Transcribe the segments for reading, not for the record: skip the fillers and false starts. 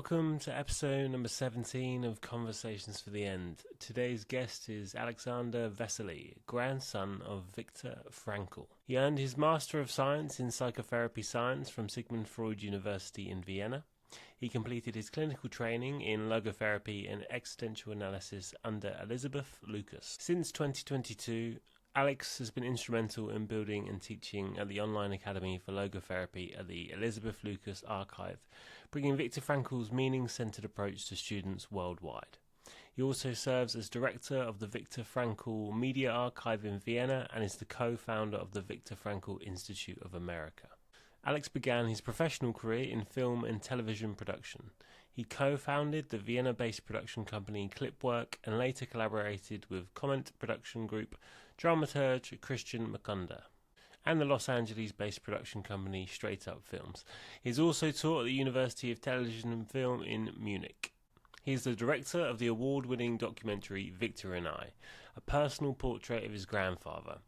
welcome to episode number 17 of Conversations for the End. Today's guest is Alexander Vesely, grandson of Viktor Frankl. He earned his Master of Science in Psychotherapy Science from Sigmund Freud University in Vienna. He completed his clinical training in logotherapy and existential analysis under Elizabeth Lucas. Since 2022, Alex has been instrumental in building and teaching at the Online Academy for Logotherapy at the Elizabeth Lucas Archive, bringing Viktor Frankl's meaning-centered approach to students worldwide. He also serves as director of the Viktor Frankl Media Archive in Vienna and is the co-founder of the Viktor Frankl Institute of America. Alex began his professional career in film and television production. He co-founded the Vienna-based production company Clipwork and later collaborated with comment production group dramaturge Christian Mukunda and the Los Angeles-based production company Straight Up Films. He has also taught at the University of Television and Film in Munich. He is the director of the award-winning documentary Victor and I, a personal portrait of his grandfather,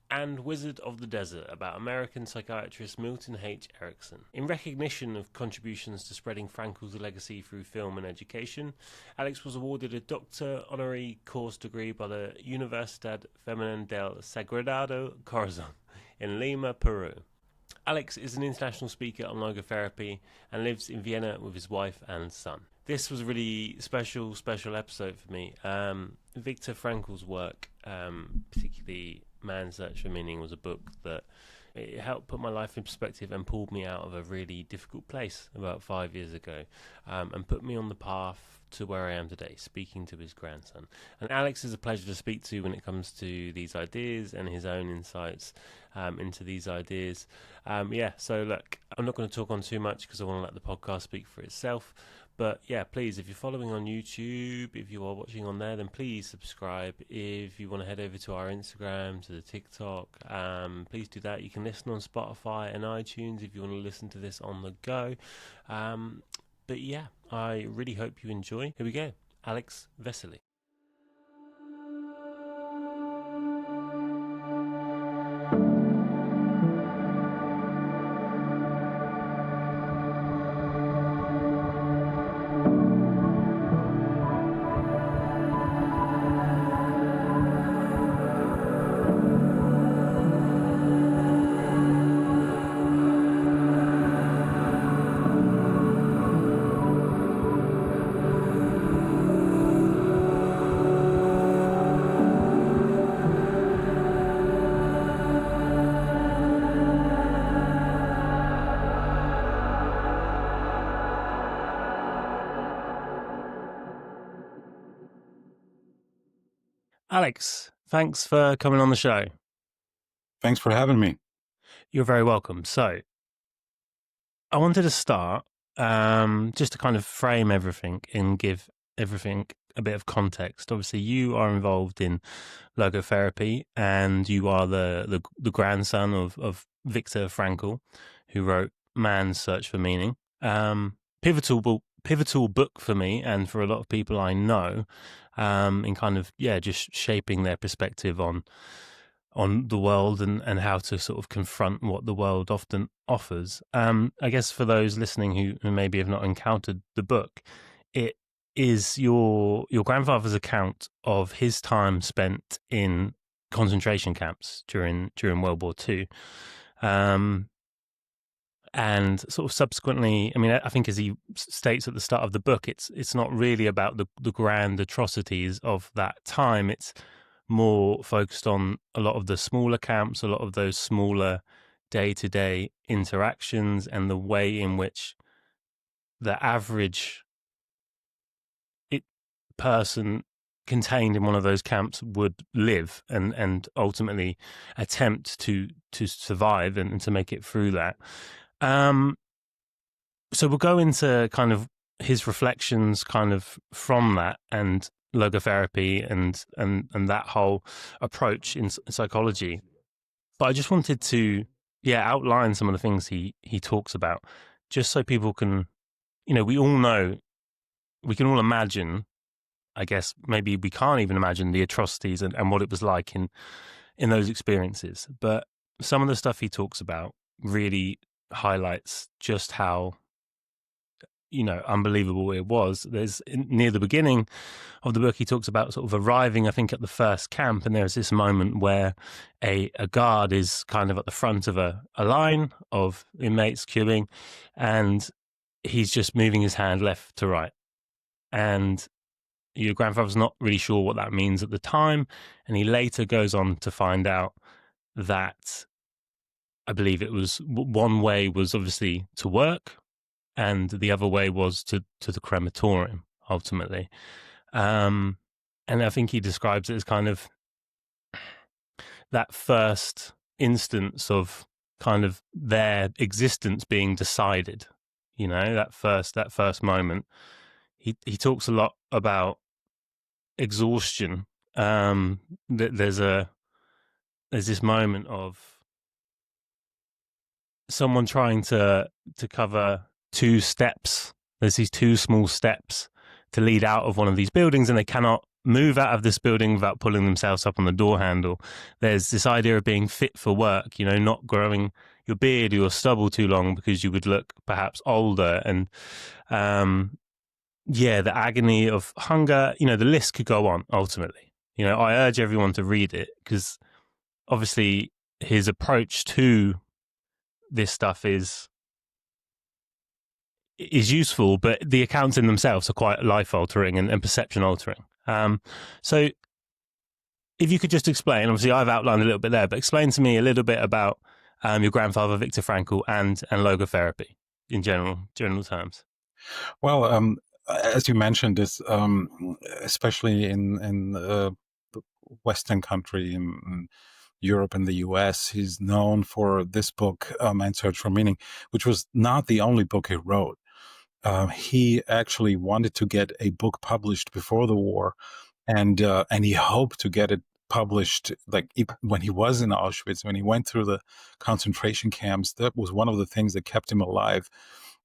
and Wizard of the Desert about American psychiatrist Milton H. Erickson. In recognition of contributions to spreading Frankl's legacy through film and education, Alex was awarded a Doctor Honorary Course degree by the Universidad Femenina del Sagrado Corazon in Lima, Peru. Alex is an international speaker on logotherapy and lives in Vienna with his wife and son. This was a really special episode for me. Viktor Frankl's work, particularly Man's Search for Meaning, was a book that it helped put my life in perspective and pulled me out of a really difficult place about 5 years ago, and put me on the path to where I am today, speaking to his grandson. And Alex is a pleasure to speak to when it comes to these ideas and his own insights into these ideas. So look, I'm not going to talk on too much because I want to let the podcast speak for itself. But yeah, please, if you're following on YouTube, if you are watching on there, then please subscribe. If you want to head over to our Instagram, to the TikTok, please do that. You can listen on Spotify and iTunes if you want to listen to this on the go. But yeah, I really hope you enjoy. Here we go. Alex Vesely. Alex, thanks for coming on the show. Thanks for having me. You're very welcome. So, I wanted to start just to kind of frame everything and give everything a bit of context. Obviously, you are involved in logotherapy, and you are the grandson of Viktor Frankl, who wrote Man's Search for Meaning. Pivotal book for me and for a lot of people I know, in kind of just shaping their perspective on the world and how to sort of confront what the world often offers. I guess for those listening who maybe have not encountered the book, it is your grandfather's account of his time spent in concentration camps during World War II. And sort of subsequently, I mean, I think as he states at the start of the book, it's not really about the grand atrocities of that time. It's more focused on a lot of the smaller camps, a lot of those smaller day-to-day interactions, and the way in which the average person contained in one of those camps would live and ultimately attempt to survive and to make it through that. So we'll go into kind of his reflections kind of from that and logotherapy and that whole approach in psychology. But I just wanted to outline some of the things he talks about, just so people can, we all know, we can all imagine, I guess maybe we can't even imagine the atrocities and what it was like in those experiences. But some of the stuff he talks about really highlights just how unbelievable it was. There's near the beginning of the book, he talks about sort of arriving, I think, at the first camp, and there's this moment where a guard is kind of at the front of a line of inmates queuing, and he's just moving his hand left to right. And your grandfather's not really sure what that means at the time, and he later goes on to find out that, I believe it was, one way was obviously to work, and the other way was to the crematorium, ultimately. And I think he describes it as kind of that first instance of kind of their existence being decided, that first moment. He talks a lot about exhaustion. There's this moment of someone trying to cover two steps. There's these two small steps to lead out of one of these buildings, and they cannot move out of this building without pulling themselves up on the door handle. There's this idea of being fit for work, not growing your beard or your stubble too long because you would look perhaps older. And the agony of hunger, the list could go on ultimately. I urge everyone to read it, because obviously his approach to this stuff is useful, but the accounts in themselves are quite life altering and perception altering. So if you could just explain, obviously I've outlined a little bit there, but explain to me a little bit about your grandfather, Viktor Frankl, and logotherapy in general terms. Well, as you mentioned, this especially in the Western country, in Europe and the US, he's known for this book, Man's Search for Meaning, which was not the only book he wrote. He actually wanted to get a book published before the war, and he hoped to get it published like when he was in Auschwitz, when he went through the concentration camps. That was one of the things that kept him alive,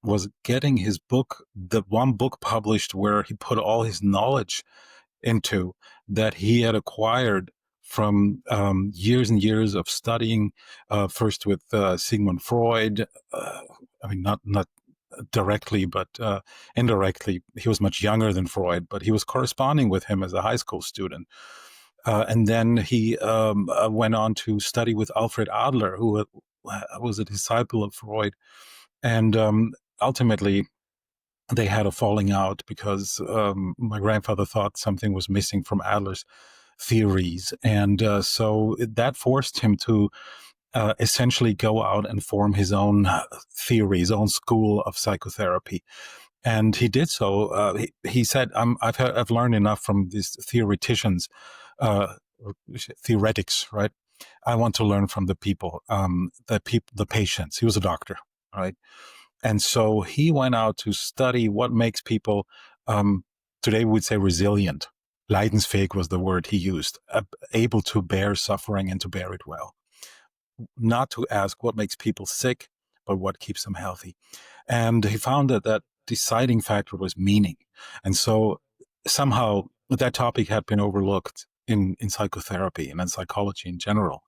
was getting his book, the one book published where he put all his knowledge into, that he had acquired from years and years of studying, first with Sigmund Freud. I mean, not directly, but indirectly. He was much younger than Freud, but he was corresponding with him as a high school student. And then he went on to study with Alfred Adler, who was a disciple of Freud. And ultimately, they had a falling out because my grandfather thought something was missing from Adler's theories. And so that forced him to essentially go out and form his own theory, his own school of psychotherapy. And he did so. He said, I've learned enough from these theoreticians, theoretics, right? I want to learn from the people, the patients. He was a doctor, right? And so he went out to study what makes people, today we would say resilient. Leidensfähig was the word he used, able to bear suffering and to bear it well. Not to ask what makes people sick, but what keeps them healthy. And he found that deciding factor was meaning. And so somehow that topic had been overlooked in psychotherapy and in psychology in general.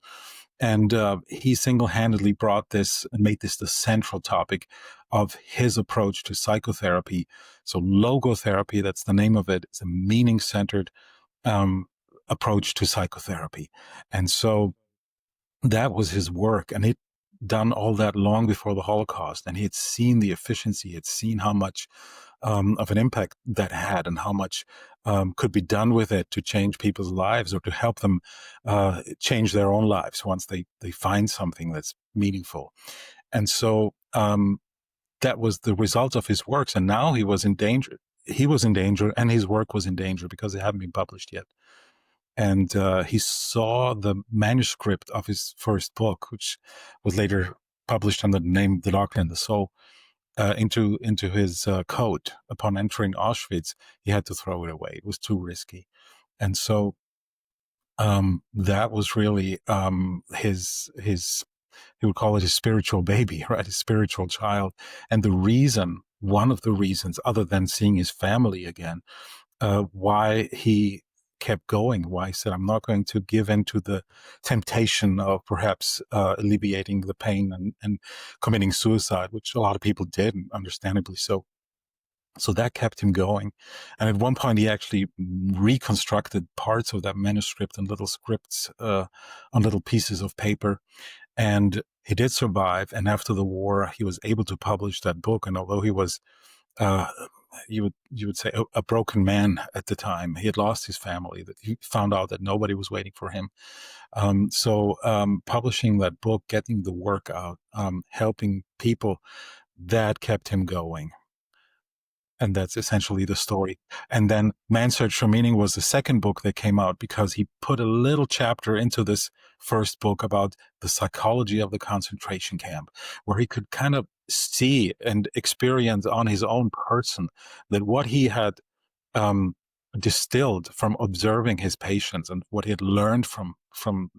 And he single-handedly brought this and made this the central topic of his approach to psychotherapy. So logotherapy, that's the name of it, is a meaning-centered approach to psychotherapy. And so that was his work, and he'd done all that long before the Holocaust, and he had seen the efficiency, he had seen how much of an impact that had, and how much could be done with it to change people's lives, or to help them change their own lives once they find something that's meaningful. And so that was the result of his works, and now he was in danger. He was in danger, and his work was in danger because it hadn't been published yet. And he saw the manuscript of his first book, which was later published under the name The Doctor and the Soul, into his coat. Upon entering Auschwitz, he had to throw it away. It was too risky. And so that was really his he would call it his spiritual baby, right? His spiritual child. And one of the reasons, other than seeing his family again, why he kept going, why he said, I'm not going to give in to the temptation of perhaps alleviating the pain and committing suicide, which a lot of people did, and understandably so. So that kept him going. And at one point, he actually reconstructed parts of that manuscript in little scripts on little pieces of paper. And he did survive. And after the war, he was able to publish that book. And although he was, uh, you would say, a broken man at the time, he had lost his family. That he found out that nobody was waiting for him. So publishing that book, getting the work out, helping people, that kept him going. And that's essentially the story. And then Man's Search for Meaning was the second book that came out because he put a little chapter into this first book about the psychology of the concentration camp, where he could kind of see and experience on his own person that what he had um, distilled from observing his patients and what he had learned from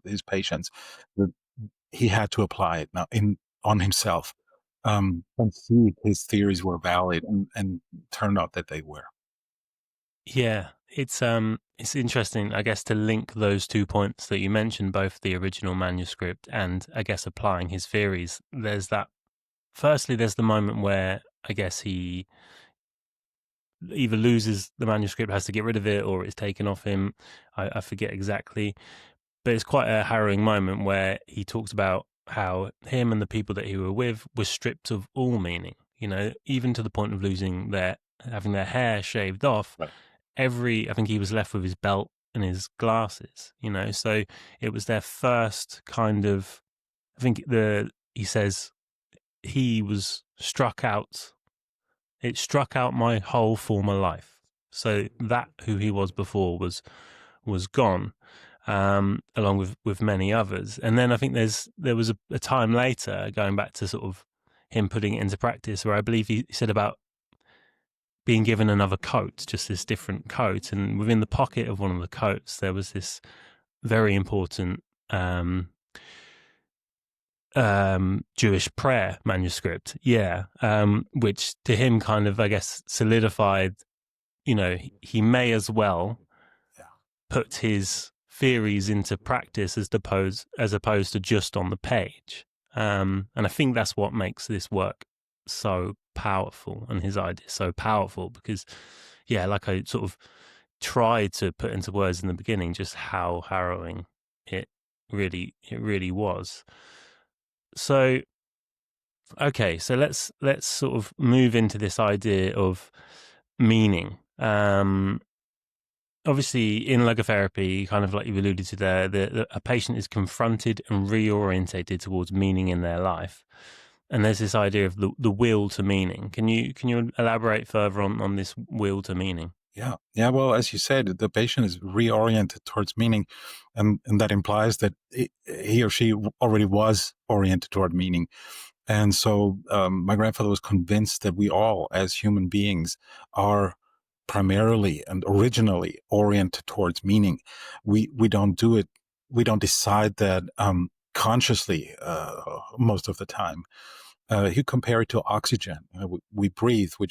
his patients, that he had to apply it now on himself, and see if his theories were valid, and turned out that they were. Yeah, it's interesting, I guess, to link those 2 points that you mentioned, both the original manuscript and I guess applying his theories. There's that. Firstly, there's the moment where I guess he either loses the manuscript, has to get rid of it, or it's taken off him. I forget exactly, but it's quite a harrowing moment where he talks about how him and the people that he were with were stripped of all meaning. You know, even to the point of having their hair shaved off. Right. I think he was left with his belt and his glasses. You know, so it was their first kind of. I think he says he was struck out. It struck out my whole former life. So that who he was before was gone, along with many others. And then I think there was a time later, going back to sort of him putting it into practice, where I believe he said about being given another coat, just this different coat, and within the pocket of one of the coats there was this very important Jewish prayer manuscript, which to him kind of, I guess, solidified, he may as well put his theories into practice as opposed to just on the page. And I think that's what makes this work so powerful, and his idea so powerful, because, like I sort of tried to put into words in the beginning, just how harrowing it really was. So, okay, so let's sort of move into this idea of meaning. Obviously, in logotherapy, kind of like you alluded to there, a patient is confronted and reorientated towards meaning in their life, and there's this idea of the will to meaning. Can you elaborate further on this will to meaning? Yeah. Well, as you said, the patient is reoriented towards meaning, and that implies that he or she already was oriented toward meaning. And so my grandfather was convinced that we all, as human beings, are primarily and originally oriented towards meaning. We don't do it. We don't decide that consciously most of the time. You compare it to oxygen. We breathe. We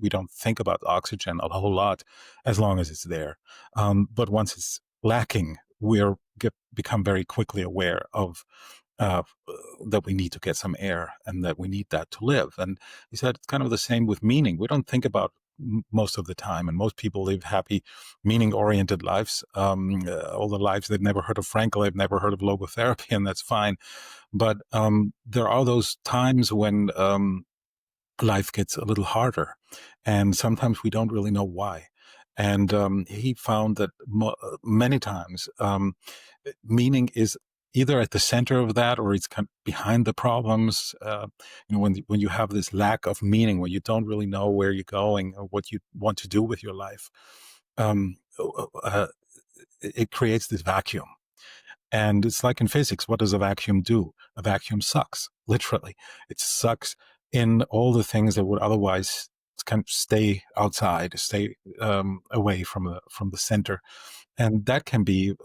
don't think about oxygen a whole lot, as long as it's there. But once it's lacking, become very quickly aware of uh, that we need to get some air, and that we need that to live. And he said it's kind of the same with meaning. We don't think about most of the time, and most people live happy, meaning-oriented lives. All the lives they've never heard of Frankl, they've never heard of logotherapy, and that's fine. But there are those times when life gets a little harder, and sometimes we don't really know why. And he found that many times meaning is either at the center of that, or it's kind of behind the problems. When you have this lack of meaning, when you don't really know where you're going or what you want to do with your life, it creates this vacuum. And it's like in physics, what does a vacuum do? A vacuum sucks, literally. It sucks in all the things that would otherwise kind of stay outside, stay away from the center. And that can be,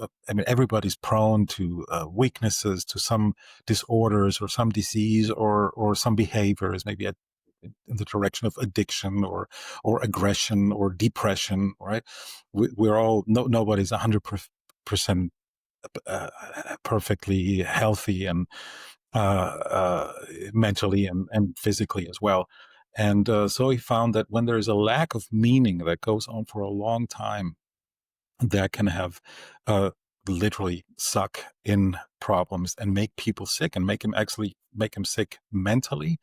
everybody's prone to weaknesses, to some disorders or some disease or some behaviors, maybe in the direction of addiction or aggression or depression, right? We're all, nobody's 100% perfectly healthy, and mentally and physically as well. And so he found that when there is a lack of meaning that goes on for a long time, that can have literally suck in problems and make people sick, and make them sick mentally,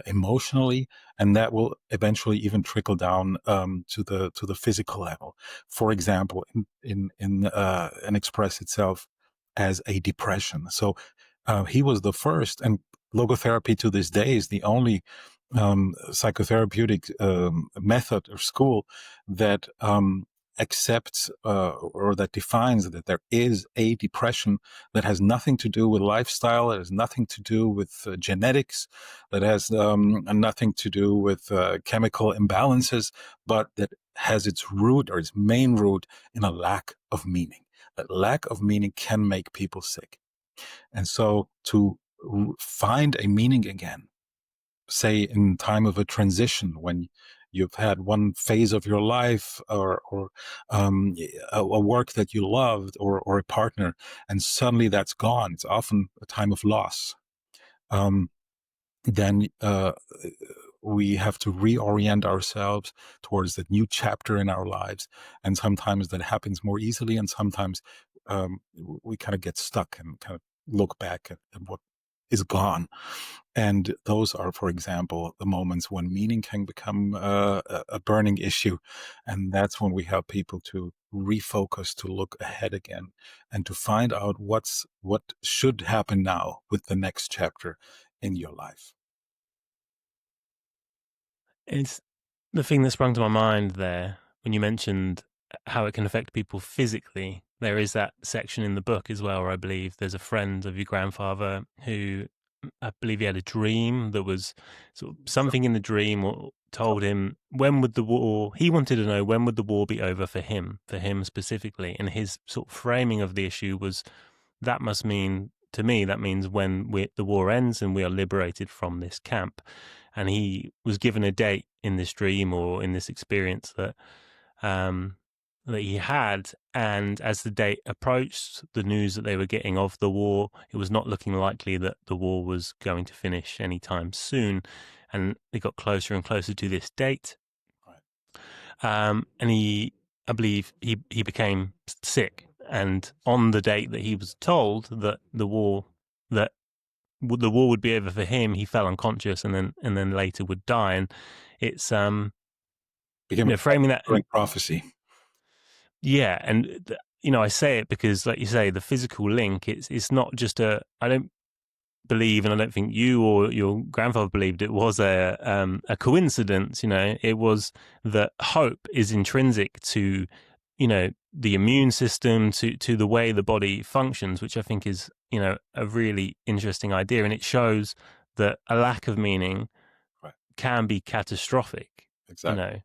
emotionally, and that will eventually even trickle down to the physical level. For example, and express itself as a depression. So he was the first, and logotherapy to this day is the only psychotherapeutic method or school that accepts or that defines that there is a depression that has nothing to do with lifestyle, that has nothing to do with genetics, that has nothing to do with chemical imbalances, but that has its root or its main root in a lack of meaning. That lack of meaning can make people sick. And so to find a meaning again, say in time of a transition, when you've had one phase of your life or a work that you loved, or a partner, and suddenly that's gone, it's often a time of loss. Then we have to reorient ourselves towards the new chapter in our lives. And sometimes that happens more easily, and sometimes we kind of get stuck and kind of look back at what is gone. And those are, for example, the moments when meaning can become a burning issue. And that's when we help people to refocus, to look ahead again, and to find out what should happen now with the next chapter in your life. It's the thing that sprung to my mind there when you mentioned how it can affect people physically. There is that section in the book as well where I believe there's a friend of your grandfather who, I believe he had a dream that was sort of something in the dream or told him when would the war, he wanted to know when would the war be over for him specifically. And his sort of framing of the issue was, that must mean, to me, that means when the war ends and we are liberated from this camp. And he was given a date in this dream or in this experience that he had. And as the date approached, the news that they were getting of the war, it was not looking likely that the war was going to finish anytime soon. And it got closer and closer to this date. And I believe he became sick. And on the date that he was told that the war would be over for him, he fell unconscious and then later would die. And it's Became framing that prophecy. Yeah, and I say it because, like you say, the physical link. It's not just I don't believe, and I don't think you or your grandfather believed it was a coincidence. It was that hope is intrinsic to the immune system, to the way the body functions, which I think is a really interesting idea, and it shows that a lack of meaning can be catastrophic. Exactly.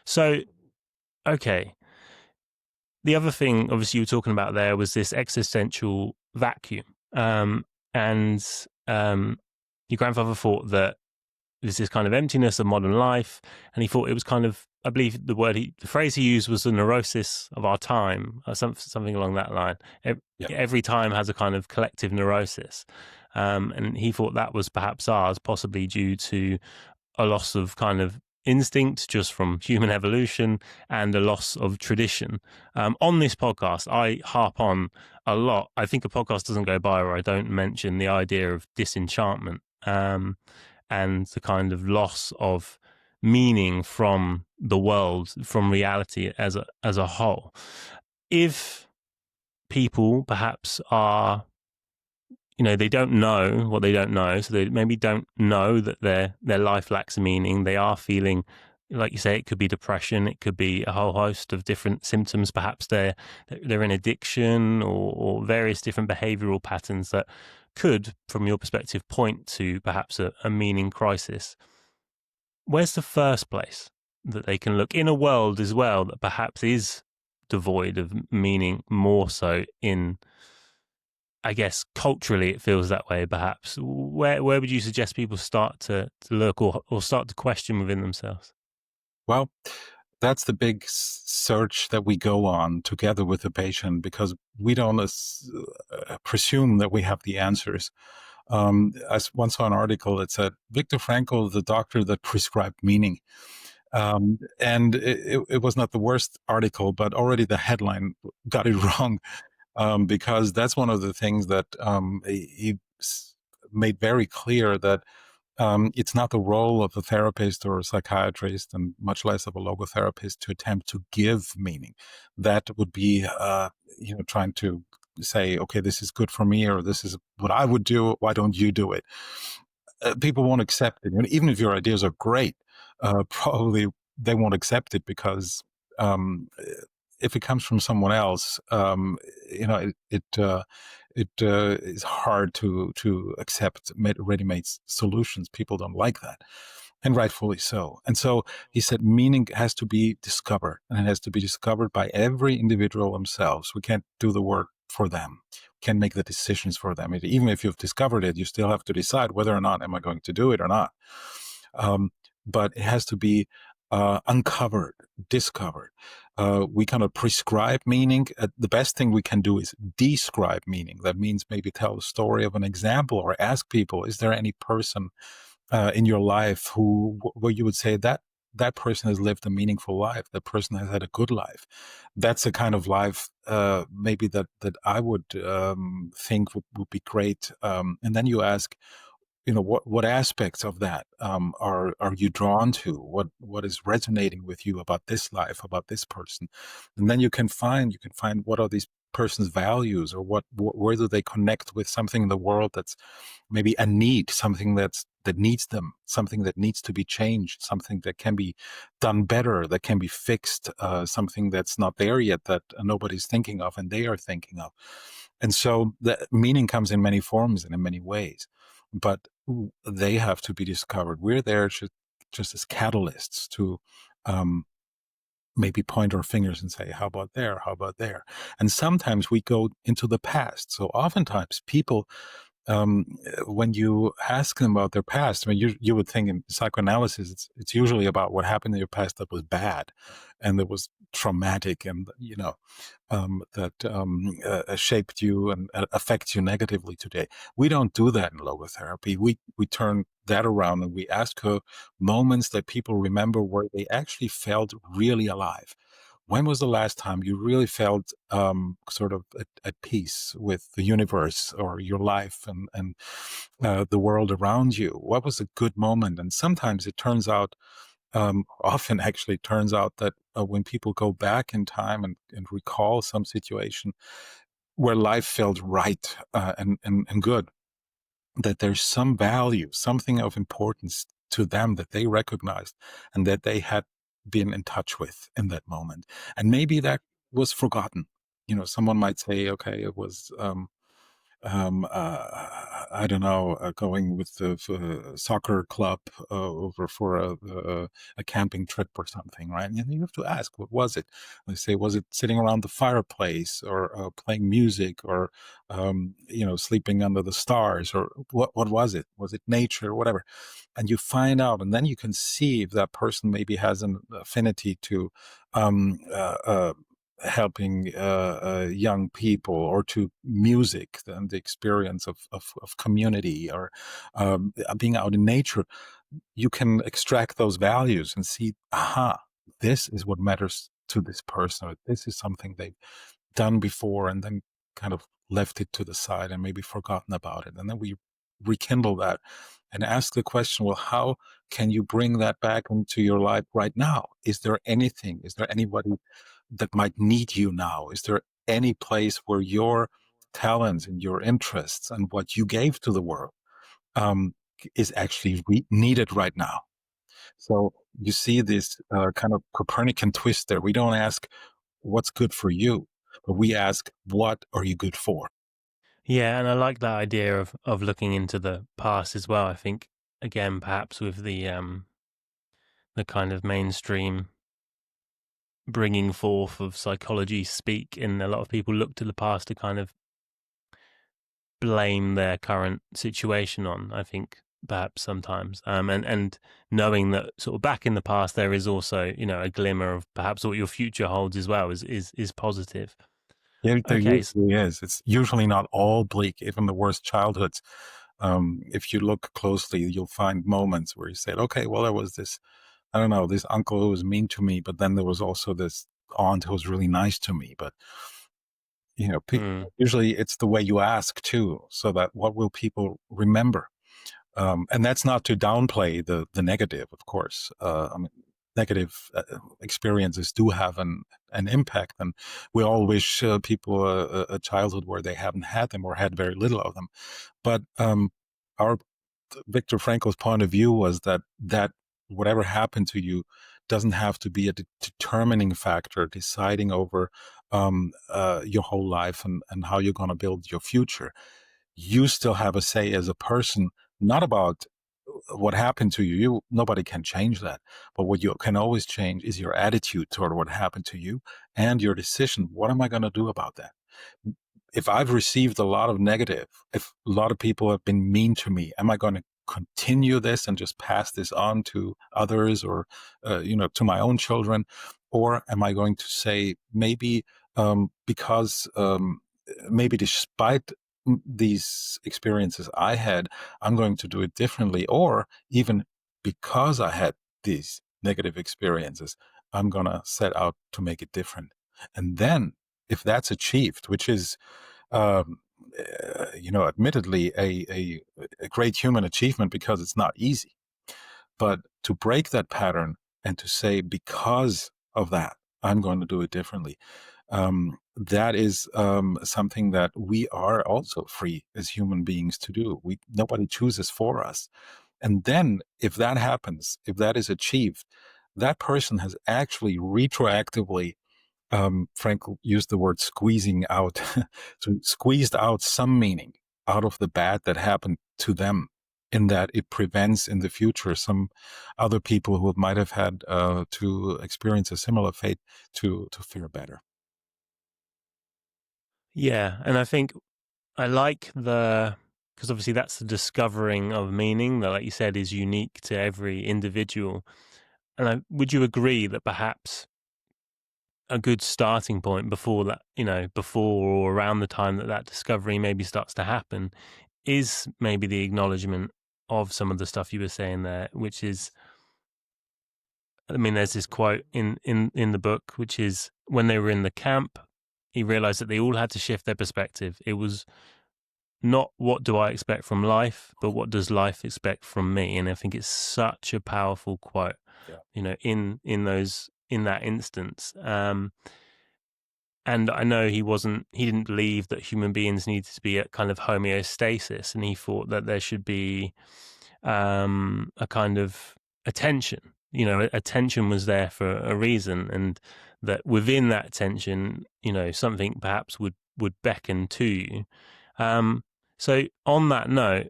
So okay. The other thing, obviously, you were talking about there was this existential vacuum. And your grandfather thought that there's this kind of emptiness of modern life. And he thought it was kind of, I believe the phrase he used was the neurosis of our time, or something along that line. Every time has a kind of collective neurosis. And he thought that was perhaps ours, possibly due to a loss of kind of instinct just from human evolution and a loss of tradition. On this podcast, I harp on a lot. I think a podcast doesn't go by where I don't mention the idea of disenchantment and the kind of loss of meaning from the world, from reality as a whole. If people perhaps are they don't know what they don't know, so they maybe don't know that their life lacks meaning. They are feeling, like you say, it could be depression, it could be a whole host of different symptoms. Perhaps they're in addiction or various different behavioural patterns that could, from your perspective, point to perhaps a meaning crisis. Where's the first place that they can look in a world as well that perhaps is devoid of meaning, more so in, I guess, culturally it feels that way, perhaps. Where would you suggest people start to look or start to question within themselves? Well, that's the big search that we go on together with the patient, because we don't presume that we have the answers. I once saw an article that said Viktor Frankl, the doctor that prescribed meaning. And it was not the worst article, but already the headline got it wrong, because that's one of the things that he made very clear, that it's not the role of a therapist or a psychiatrist, and much less of a logotherapist, to attempt to give meaning. That would be, trying to say, okay, this is good for me, or this is what I would do. Why don't you do it? People won't accept it. And even if your ideas are great, probably they won't accept it, because if it comes from someone else, it is hard to accept ready-made solutions. People don't like that, and rightfully so. And so he said meaning has to be discovered, and it has to be discovered by every individual themselves. We can't do the work for them. We can't make the decisions for them. Even if you've discovered it, you still have to decide whether or not am I going to do it or not. But it has to be uncovered, discovered. We kind of prescribe meaning. The best thing we can do is describe meaning. That means maybe tell the story of an example, or ask people, is there any person in your life where you would say that person has lived a meaningful life, that person has had a good life? That's a kind of life maybe that I would think would be great. And then you ask, what aspects of that are you drawn to? What is resonating with you about this life, about this person? And then you can find what are these person's values, or where do they connect with something in the world that's maybe a need, something that needs them, something that needs to be changed, something that can be done better, that can be fixed, something that's not there yet, that nobody's thinking of and they are thinking of. And so the meaning comes in many forms and in many ways, but they have to be discovered. We're there just as catalysts to maybe point our fingers and say, how about there? How about there? And sometimes we go into the past. So oftentimes people, when you ask them about their past, I mean, you would think in psychoanalysis, it's usually about what happened in your past that was bad and that was traumatic, and that shaped you and affects you negatively today. We don't do that in logotherapy. We turn that around, and we ask moments that people remember where they actually felt really alive. When was the last time you really felt sort of at peace with the universe or your life and the world around you? What was a good moment? And sometimes it turns out, often actually turns out, that when people go back in time and recall some situation where life felt right and good, that there's some value, something of importance to them that they recognized and that they had been in touch with in that moment. And maybe that was forgotten. Someone might say, okay, it was I don't know, going with the soccer club over for a camping trip or something, right? And you have to ask, what was it? They say, was it sitting around the fireplace, or playing music, or sleeping under the stars, or what was it? Was it nature, whatever? And you find out, and then you can see if that person maybe has an affinity to um, uh, uh, helping young people, or to music and the experience of community, or being out in nature. You can extract those values and see, aha, this is what matters to this person, or this is something they've done before and then kind of left it to the side and maybe forgotten about it. And then we rekindle that and ask the question, well, how can you bring that back into your life right now? Is there anybody that might need you now? Is there any place where your talents and your interests and what you gave to the world um, is actually needed right now? So you see this kind of Copernican twist there. We don't ask what's good for you, but we ask, what are you good for? Yeah, and I like that idea of looking into the past as well. I think, again, perhaps with the kind of mainstream bringing forth of psychology speak, and a lot of people look to the past to kind of blame their current situation on, I think, perhaps sometimes, and knowing that sort of back in the past there is also, a glimmer of perhaps what your future holds as well is positive. Yeah, there Okay, usually is. It's usually not all bleak. Even the worst childhoods If you look closely, you'll find moments where you said, okay, well, there was this, I don't know, this uncle who was mean to me, but then there was also this aunt who was really nice to me. But, Mm. usually it's the way you ask too, so that what will people remember? And that's not to downplay the negative, of course. I mean, negative experiences do have an impact, and we all wish people a childhood where they haven't had them or had very little of them. But our Viktor Frankl's point of view was that whatever happened to you doesn't have to be a determining factor deciding over your whole life and how you're going to build your future. You still have a say as a person, not about what happened to you. Nobody can change that. But what you can always change is your attitude toward what happened to you and your decision. What am I going to do about that? If I've received a lot of negative, if a lot of people have been mean to me, am I going to continue this and just pass this on to others or, to my own children? Or am I going to say maybe because maybe despite these experiences I had, I'm going to do it differently, or even because I had these negative experiences, I'm going to set out to make it different. And then if that's achieved, which is, um, admittedly a great human achievement because it's not easy, but to break that pattern and to say, because of that, I'm going to do it differently. That is something that we are also free as human beings to do. Nobody chooses for us. And then if that happens, if that is achieved, that person has actually retroactively, Frankl used the word squeezing out, so squeezed out some meaning out of the bad that happened to them, in that it prevents in the future some other people who might have had to experience a similar fate to fare better. Yeah, and I think I like because obviously that's the discovering of meaning that, like you said, is unique to every individual. And would you agree that perhaps a good starting point before that, before or around the time that discovery maybe starts to happen, is maybe the acknowledgement of some of the stuff you were saying there, which is, I mean, there's this quote in the book, which is, when they were in the camp, he realized that they all had to shift their perspective. It was not what do I expect from life, but what does life expect from me? And I think it's such a powerful quote, Yeah. in that instance. And I know he didn't believe that human beings needed to be at kind of homeostasis, and he thought that there should be a kind of attention. Attention was there for a reason, and that within that tension, something perhaps would beckon to you. So on that note,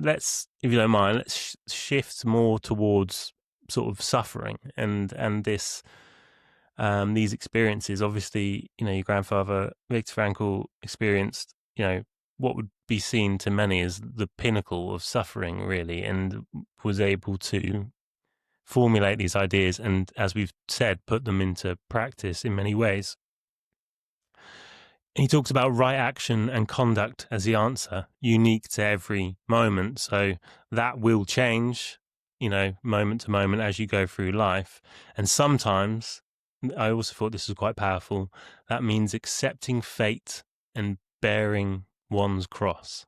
if you don't mind, let's shift more towards sort of suffering and this these experiences. Obviously, your grandfather Viktor Frankl experienced, what would be seen to many as the pinnacle of suffering, really, and was able to formulate these ideas and, as we've said, put them into practice in many ways. He talks about right action and conduct as the answer, unique to every moment. So that will change, moment to moment as you go through life. And sometimes, I also thought this was quite powerful, that means accepting fate and bearing one's cross.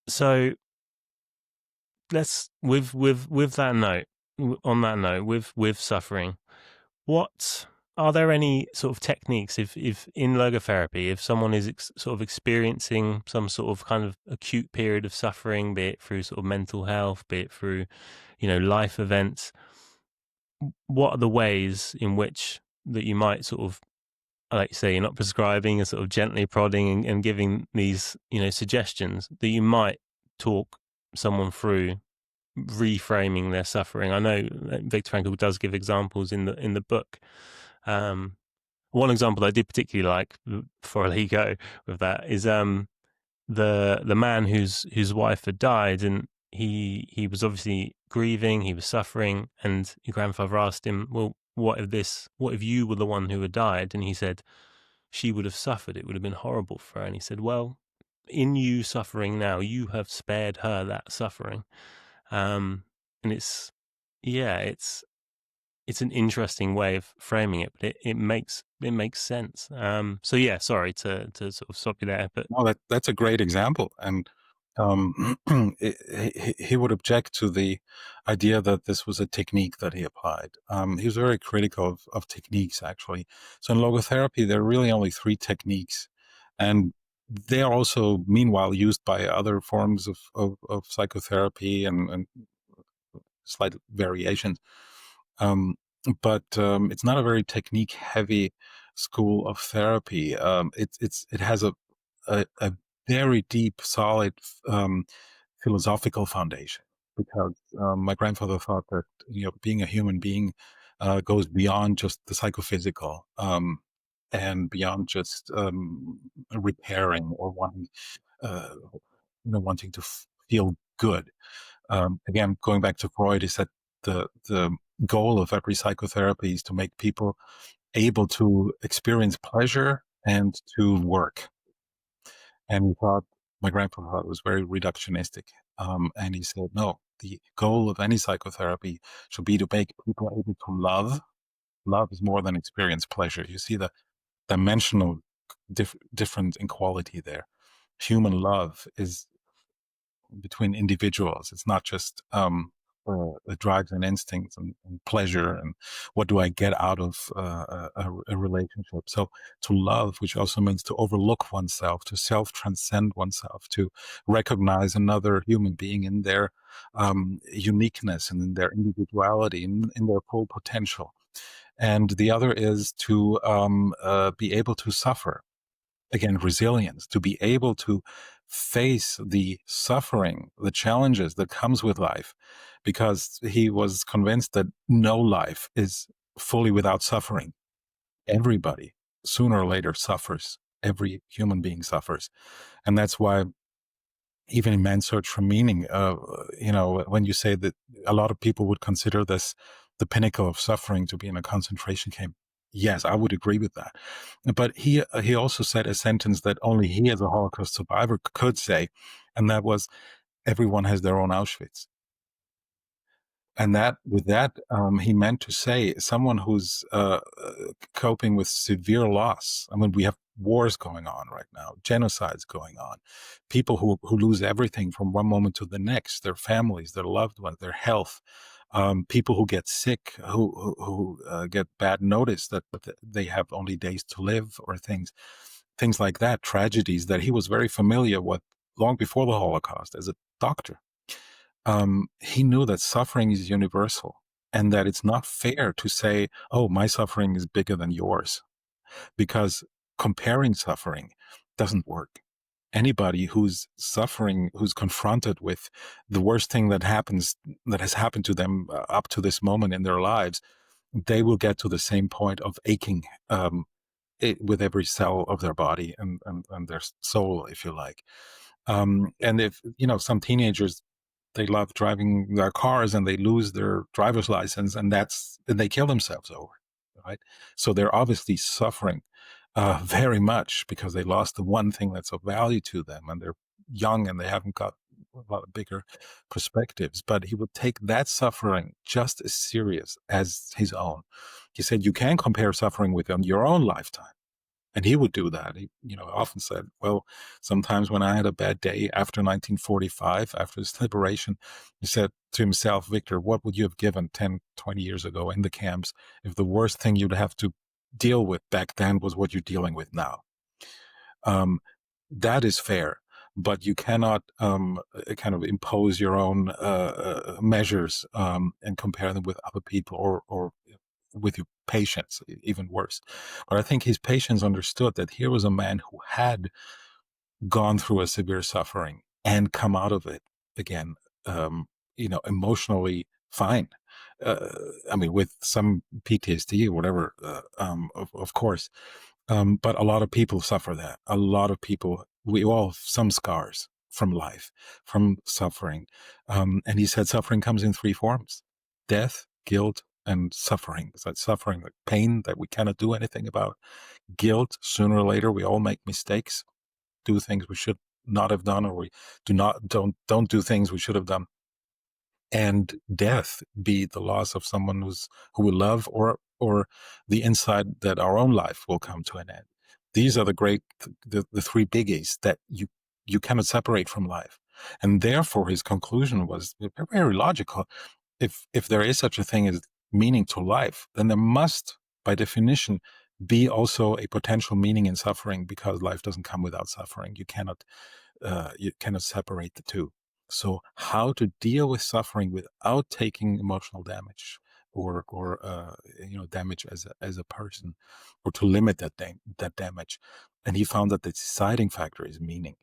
So let's, with that note, on that note, with suffering, what are there any sort of techniques if in logotherapy, if someone is sort of experiencing some sort of kind of acute period of suffering, be it through sort of mental health, be it through, life events, what are the ways in which that you might sort of, like you say, you're not prescribing, you're sort of gently prodding and giving these, suggestions that you might talk someone through reframing their suffering? I know Viktor Frankl does give examples in the book. One example I did particularly like, before I let you go with that, is the man whose wife had died, and he was obviously grieving, he was suffering, and your grandfather asked him, well, what if you were the one who had died? And he said, she would have suffered, it would have been horrible for her. And he said, well, in you suffering now, you have spared her that suffering. And it's, yeah, it's an interesting way of framing it, but it makes sense. So yeah, sorry to sort of stop you there, but No, that's a great example, and he would object to the idea that this was a technique that he applied. He was very critical of techniques, actually. So in logotherapy, there are really only 3 techniques, and they are also, meanwhile, used by other forms of psychotherapy and slight variations. Um, but it's not a very technique-heavy school of therapy. It has a very deep, solid philosophical foundation, because my grandfather thought that being a human being goes beyond just the psychophysical, and beyond just repairing or uh, wanting to feel good. Again, going back to Freud, he said the goal of every psychotherapy is to make people able to experience pleasure and to work. And he thought, my grandfather thought it was very reductionistic. And he said, no, the goal of any psychotherapy should be to make people able to love. Love is more than experience pleasure. You see the dimensional difference in quality there. Human love is between individuals. It's not just the drives and instincts and pleasure and what do I get out of a relationship. So to love, which also means to overlook oneself, to self-transcend oneself, to recognize another human being in their uniqueness and in their individuality, in their full potential. And the other is to be able to suffer. Again, resilience, to be able to face the suffering, the challenges that comes with life, because he was convinced that no life is fully without suffering. Everybody sooner or later suffers. Every human being suffers. And that's why even in Man's Search for Meaning, when you say that a lot of people would consider this the pinnacle of suffering to be in a concentration camp, yes, I would agree with that. But he also said a sentence that only he, as a Holocaust survivor, could say, and that was, "Everyone has their own Auschwitz." And with that, he meant to say someone who's coping with severe loss. I mean, we have wars going on right now, genocides going on, people who lose everything from one moment to the next, their families, their loved ones, their health, people who get sick, who get bad notice that they have only days to live, or things like that, tragedies that he was very familiar with long before the Holocaust as a doctor. He knew that suffering is universal and that it's not fair to say, oh, my suffering is bigger than yours, because comparing suffering doesn't work. Anybody who's suffering, who's confronted with the worst thing that has happened to them up to this moment in their lives, they will get to the same point of aching with every cell of their body and their soul, if you like. And if, some teenagers, they love driving their cars and they lose their driver's license, and they kill themselves over it, right? So they're obviously suffering very much because they lost the one thing that's of value to them, and they're young and they haven't got a lot of bigger perspectives. But he would take that suffering just as serious as his own. He said, you can compare suffering with your own lifetime. And he would do that. He, often said, well, sometimes when I had a bad day after 1945, after his liberation, he said to himself, Victor, what would you have given 10, 20 years ago in the camps if the worst thing you'd have to deal with back then was what you're dealing with now? That is fair, but you cannot kind of impose your own measures and compare them with other people, or with your patients, even worse. But I think his patients understood that here was a man who had gone through a severe suffering and come out of it again, emotionally fine. Uh, I mean, with some PTSD or whatever, of course. But a lot of people suffer that. A lot of people, we all have some scars from life, from suffering. And he said suffering comes in 3 forms: death, guilt, and suffering. So it's suffering, like pain that we cannot do anything about. Guilt, sooner or later, we all make mistakes, do things we should not have done, or we don't do things we should have done. And death, be it the loss of someone who we love, or the insight that our own life will come to an end. These are the three biggies that you cannot separate from life. And therefore his conclusion was very logical. If there is such a thing as meaning to life, then there must, by definition, be also a potential meaning in suffering, because life doesn't come without suffering. You cannot separate the two. So how to deal with suffering without taking emotional damage, or damage as a person, or to limit that damage. And he found that the deciding factor is meaning.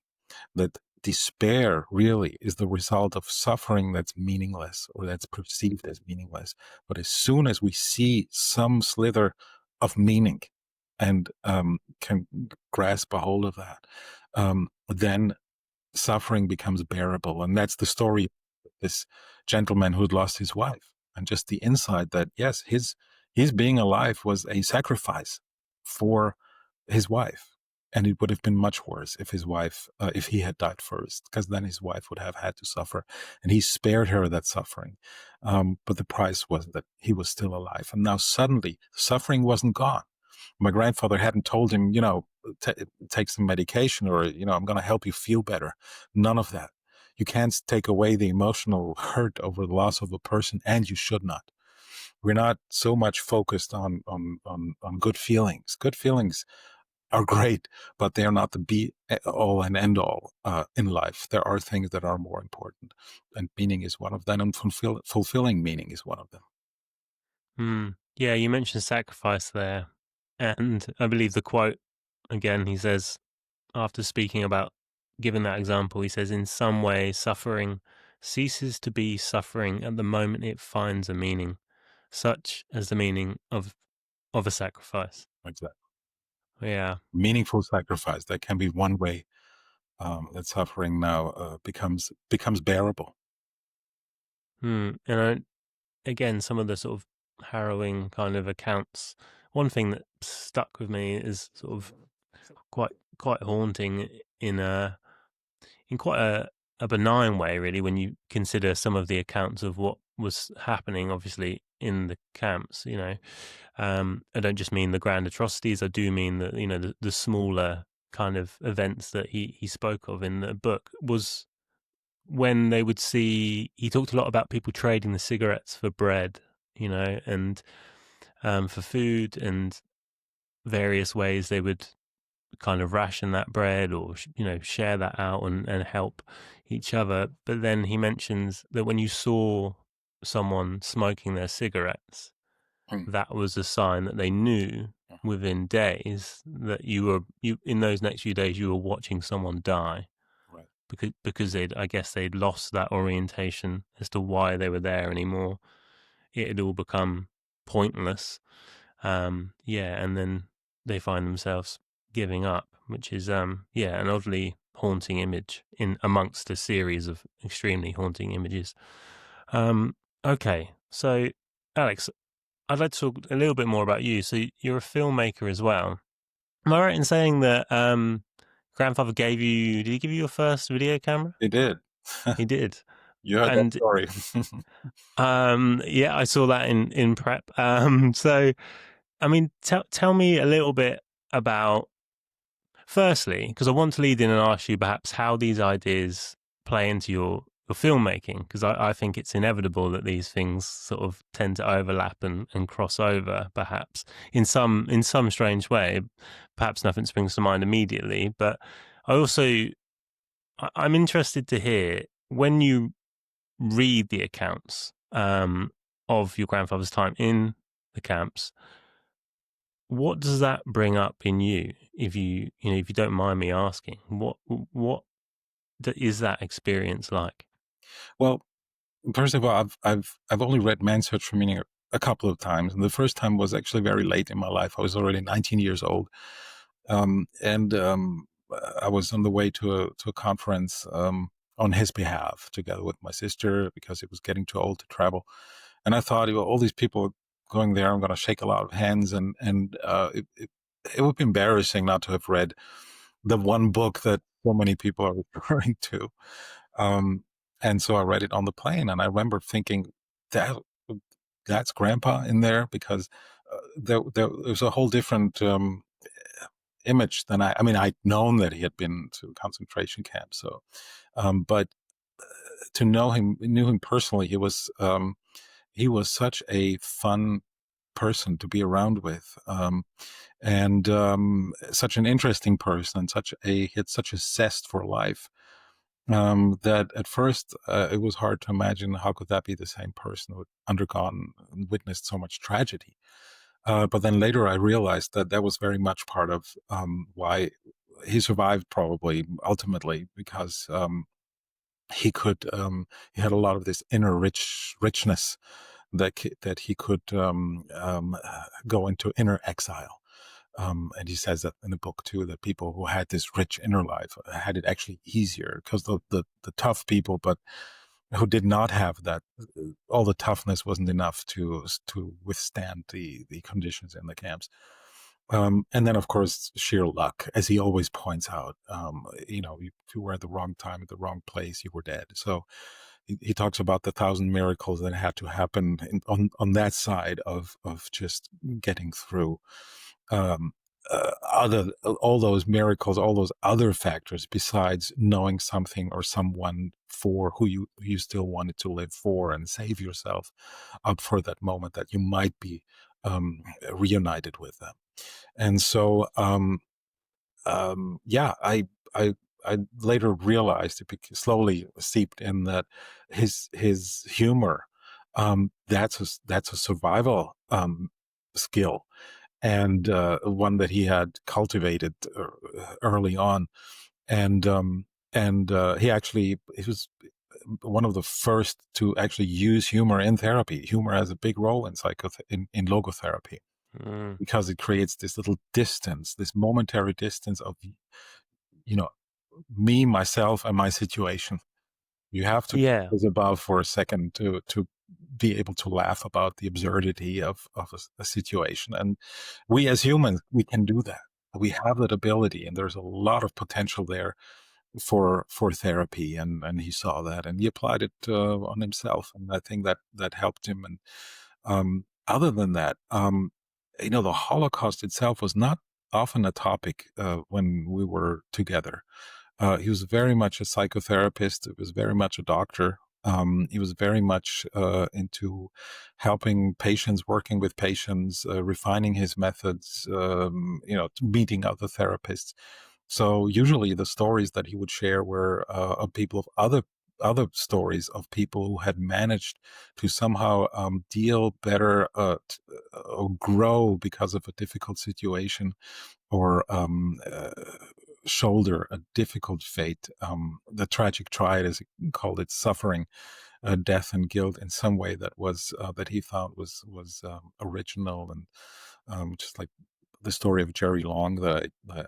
That despair really is the result of suffering that's meaningless, or that's perceived as meaningless. But as soon as we see some slither of meaning, and can grasp a hold of that, then suffering becomes bearable. And that's the story of this gentleman who had lost his wife, and just the insight that, yes, his being alive was a sacrifice for his wife. And it would have been much worse if he had died first, because then his wife would have had to suffer, and he spared her that suffering. But the price was that he was still alive. And now suddenly suffering wasn't gone. My grandfather hadn't told him, take some medication, or, I'm going to help you feel better. None of that. You can't take away the emotional hurt over the loss of a person, and you should not. We're not so much focused on good feelings. Good feelings are great, but they are not the be all and end all in life. There are things that are more important, and meaning is one of them, and fulfilling meaning is one of them. Yeah, you mentioned sacrifice there, and I believe the quote, again, he says, after speaking about giving that example, he says, in some way, suffering ceases to be suffering at the moment it finds a meaning, such as the meaning of a sacrifice. Exactly. Yeah. Meaningful sacrifice. That can be one way that suffering now becomes bearable. And again, some of the sort of harrowing kind of accounts. One thing that stuck with me is sort of quite haunting in quite a benign way, really, when you consider some of the accounts of what was happening, obviously, in the camps. I don't just mean the grand atrocities. I do mean the smaller kind of events that he spoke of in the book. Was when they would see, he talked a lot about people trading the cigarettes for bread, and for food, and various ways they would kind of ration that bread, or share that out and help each other. But then he mentions that when you saw someone smoking their cigarettes, that was a sign that they knew within days that you in those next few days you were watching someone die. Right. Because they'd lost that orientation as to why they were there anymore. It had all become pointless. And then they find themselves giving up, which is an oddly haunting image in amongst a series of extremely haunting images. Okay, so Alex, I'd like to talk a little bit more about you. So you're a filmmaker as well. Am I right in saying that grandfather did he give you your first video camera? He did. He did. You heard that story. I saw that in prep. So, I mean, tell me a little bit about, firstly, because I want to lead in and ask you perhaps how these ideas play into your filmmaking, because I think it's inevitable that these things sort of tend to overlap and cross over, perhaps in some strange way. Perhaps nothing springs to mind immediately, but I'm interested to hear, when you read the accounts of your grandfather's time in the camps, what does that bring up in you? If you don't mind me asking, what is that experience like? Well, first of all, I've only read Man's Search for Meaning a couple of times, and the first time was actually very late in my life. I was already 19 years old, and I was on the way to a conference on his behalf, together with my sister, because it was getting too old to travel. And I thought, all these people going there, I'm going to shake a lot of hands, and it would be embarrassing not to have read the one book that so many people are referring to. Um, and so I read it on the plane, and I remember thinking that that's Grandpa in there, because there was a whole different image than I mean, I'd known that he had been to concentration camps, so but to knew him personally, he was such a fun person to be around with, and such an interesting person, and he had such a zest for life, that at first it was hard to imagine how could that be the same person who had undergone and witnessed so much tragedy. But then later I realized that that was very much part of why he survived, probably ultimately, because he had a lot of this inner richness that he could go into inner exile. And he says that in the book too, that people who had this rich inner life had it actually easier, because the tough people, but who did not have that, all the toughness wasn't enough to withstand the conditions in the camps. And then, of course, sheer luck, as he always points out. If you were at the wrong time at the wrong place, you were dead. So he talks about the 1,000 miracles that had to happen on that side of just getting through. Um, Other all those miracles, all those other factors besides knowing something or someone for who you still wanted to live for, and save yourself up for that moment that you might be reunited with them. And so, yeah, I I later realized, it slowly seeped in, that his humor, that's a survival skill, and one that he had cultivated early on, and he was one of the first to actually use humor in therapy. Humor has a big role in in logotherapy, Mm. because it creates this little distance, this momentary distance of, you know, me, myself, and my situation. You have to Yeah. put above for a second to be able to laugh about the absurdity of a situation. And we as humans, we can do that. We have that ability, and there's a lot of potential there for therapy. And he saw that, and he applied it on himself, and I think that helped him. And other than that, the Holocaust itself was not often a topic when we were together. He was very much a psychotherapist. He was very much a doctor. He was very much into helping patients, working with patients, refining his methods, meeting other therapists. So usually the stories that he would share were of people of other stories of people who had managed to somehow deal better, or grow because of a difficult situation, or shoulder a difficult fate, the tragic triad, as he called it, suffering death and guilt in some way that he found was original, and just like the story of Jerry Long that I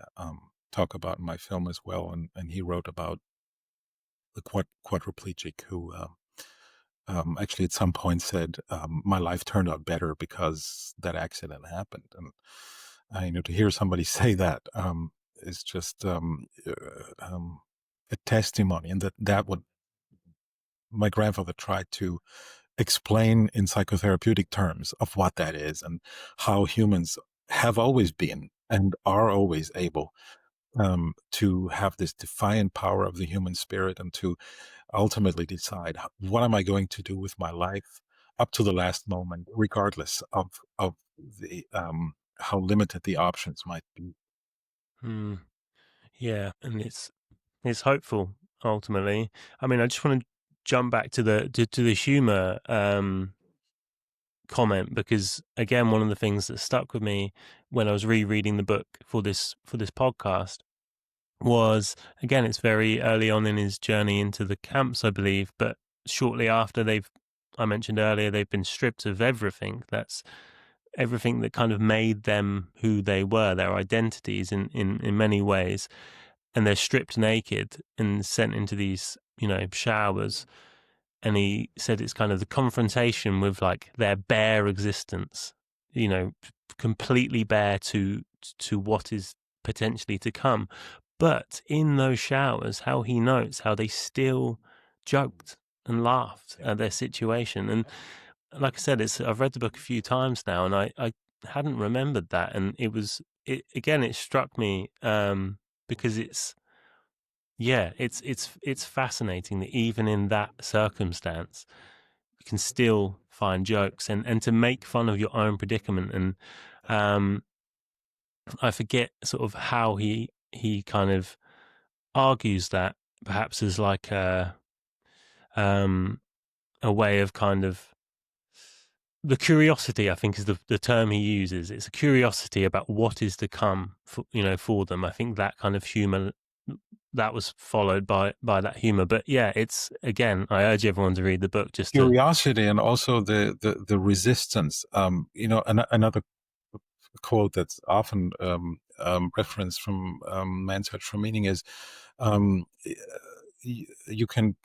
talk about in my film as well. And he wrote about the quadriplegic who actually at some point said, my life turned out better because that accident happened. And to hear somebody say that is just a testimony, and that what my grandfather tried to explain in psychotherapeutic terms of what that is, and how humans have always been and are always able to have this defiant power of the human spirit, and to ultimately decide, what am I going to do with my life up to the last moment, regardless of the how limited the options might be. Mm. Yeah, and it's hopeful ultimately. I mean, I just want to jump back to the humor comment, because again, one of the things that stuck with me when I was rereading the book for this podcast was, again, it's very early on in his journey into the camps, I believe, but shortly after I mentioned earlier, they've been stripped of everything. That's everything that kind of made them who they were, their identities in many ways. And they're stripped naked and sent into these, showers. And he said it's kind of the confrontation with like their bare existence, completely bare to what is potentially to come. But in those showers, how he notes how they still joked and laughed at their situation. And like I said, I've read the book a few times now, and I hadn't remembered that. And it struck me because it's fascinating that even in that circumstance, you can still find jokes and to make fun of your own predicament. And I forget sort of how he kind of argues that, perhaps as like a way of kind of the curiosity, I think, is the term he uses. It's a curiosity about what is to come for them. I think that kind of humor that was followed by that humor. But yeah, it's, again, I urge everyone to read the book just to Curiosity and also the resistance. Another quote that's often referenced from Man's Search for Meaning is, um, you can,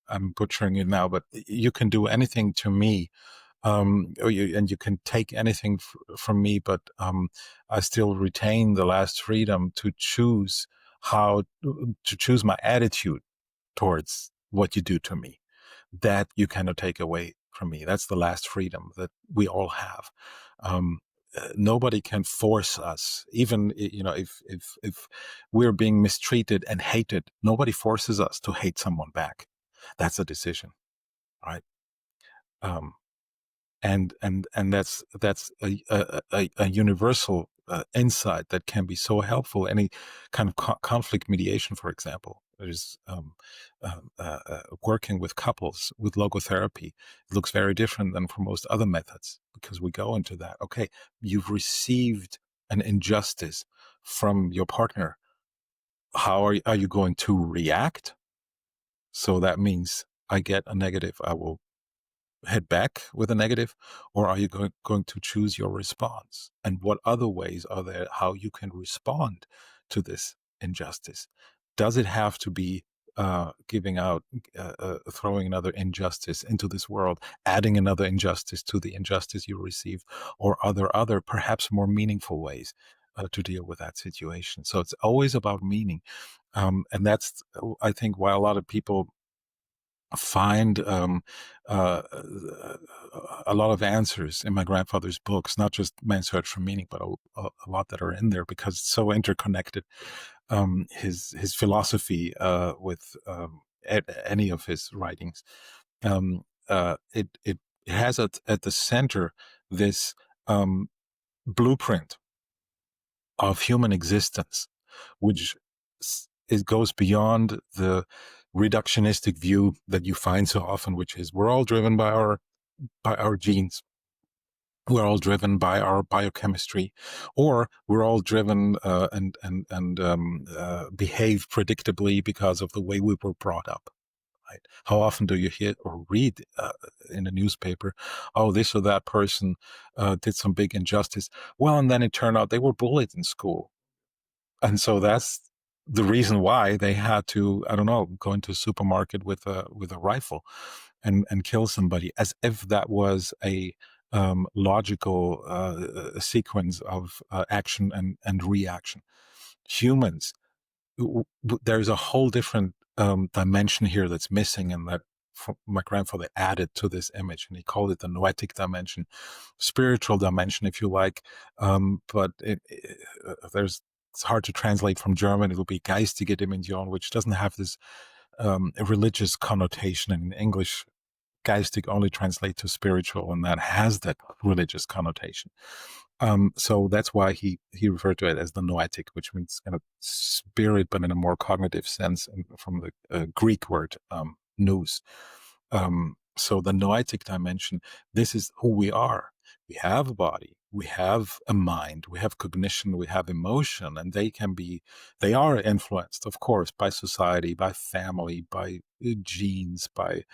I'm butchering it now, but you can do anything to me, and you can take anything from me, but I still retain the last freedom to choose my attitude towards what you do to me. That you cannot take away from me. That's the last freedom that we all have. Nobody can force us, even if we're being mistreated and hated. Nobody forces us to hate someone back. That's a decision, right? Um, and that's a universal insight that can be so helpful. Any kind of conflict mediation, for example, there's working with couples with logotherapy. It looks very different than for most other methods, because we go into that. Okay, you've received an injustice from your partner. How are you going to react? So that means I get a negative, I will head back with a negative, or are you going to choose your response? And what other ways are there how you can respond to this injustice? Does it have to be throwing another injustice into this world, adding another injustice to the injustice you received, or are there other, perhaps more meaningful ways to deal with that situation? So it's always about meaning. And that's, I think, why a lot of people find uh, a lot of answers in my grandfather's books, not just Man's Search for Meaning, but a lot that are in there, because it's so interconnected. His philosophy with any of his writings, it has at the center this blueprint of human existence, which it goes beyond the reductionistic view that you find so often, which is we're all driven by our genes, we're all driven by our biochemistry, or we're all driven and behave predictably because of the way we were brought up. Right? How often do you hear or read in a newspaper, oh, this or that person did some big injustice? Well, and then it turned out they were bullied in school. And so that's the reason why they had to, I don't know, go into a supermarket with a rifle and kill somebody, as if that was a logical sequence of action and reaction. Humans, there's a whole different dimension here that's missing, and that my grandfather added to this image, and he called it the noetic dimension, spiritual dimension, if you like. But it's hard to translate from German. It'll be geistige Dimension, which doesn't have this religious connotation. In English, geistig only translates to spiritual, and that has that religious connotation. So that's why he referred to it as the noetic, which means kind of spirit, but in a more cognitive sense, and from the Greek word nous. So the noetic dimension, this is who we are. We have a body, we have a mind, we have cognition, we have emotion, and they are influenced, of course, by society, by family, by genes, by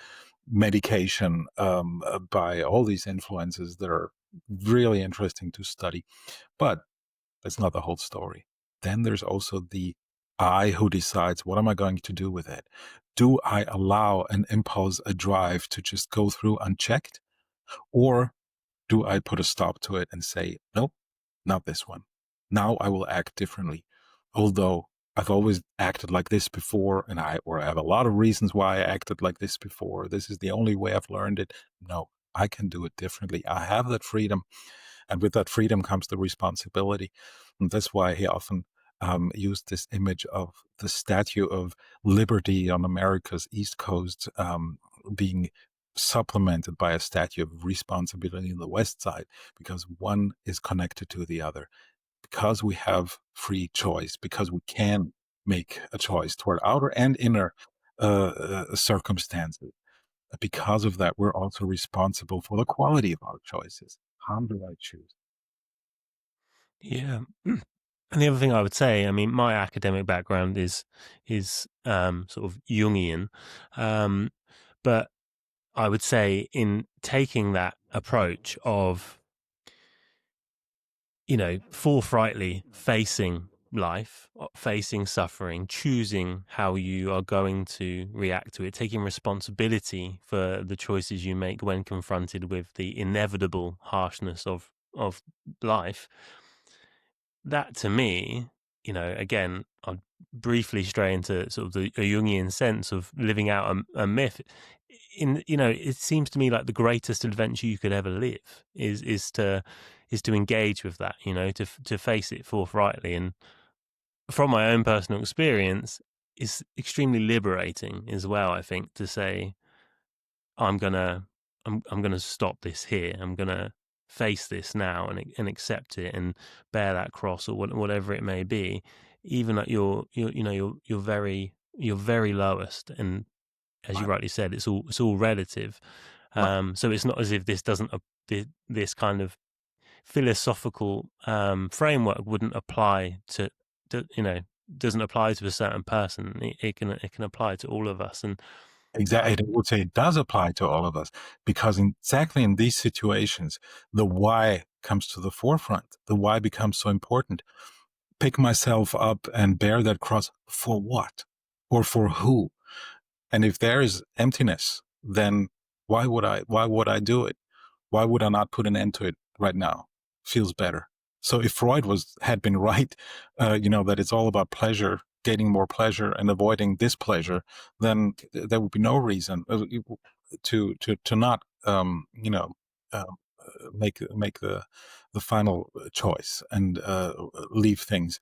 medication, by all these influences that are really interesting to study. But that's not the whole story. Then there's also the I who decides, what am I going to do with it? Do I allow an impulse, a drive to just go through unchecked? Or do I put a stop to it and say, nope, not this one. Now I will act differently. Although I've always acted like this before, and I have a lot of reasons why I acted like this before. This is the only way I've learned it. No, I can do it differently. I have that freedom, and with that freedom comes the responsibility. And that's why he often used this image of the Statue of Liberty on America's East Coast being supplemented by a statue of responsibility on the West Side, because one is connected to the other. Because we have free choice, because we can make a choice toward outer and inner circumstances. Because of that, we're also responsible for the quality of our choices. How do I choose? Yeah. And the other thing I would say, I mean, my academic background is sort of Jungian, but I would say in taking that approach of, forthrightly facing life, facing suffering, choosing how you are going to react to it, taking responsibility for the choices you make when confronted with the inevitable harshness of life. That to me, again, I'll briefly stray into sort of a Jungian sense of living out a myth. It seems to me like the greatest adventure you could ever live is to engage with that, to face it forthrightly. And from my own personal experience, it's extremely liberating as well, I think, to say, I'm gonna stop this here. I'm gonna face this now and accept it and bear that cross or whatever it may be, even at your very lowest. And as you Right. rightly said, it's all relative. Right. So it's not as if this doesn't this kind of philosophical framework wouldn't apply to doesn't apply to a certain person. It can apply to all of us. And Exactly. I, I would say it does apply to all of us, because exactly in these situations, the why comes to the forefront. The why becomes so important. Pick myself up and bear that cross for what? Or for who? And if there is emptiness, then why would I do it? Why would I not put an end to it right now? Feels better. So if Freud had been right, that it's all about pleasure, gaining more pleasure and avoiding displeasure, then there would be no reason to not uh, make the final choice and leave things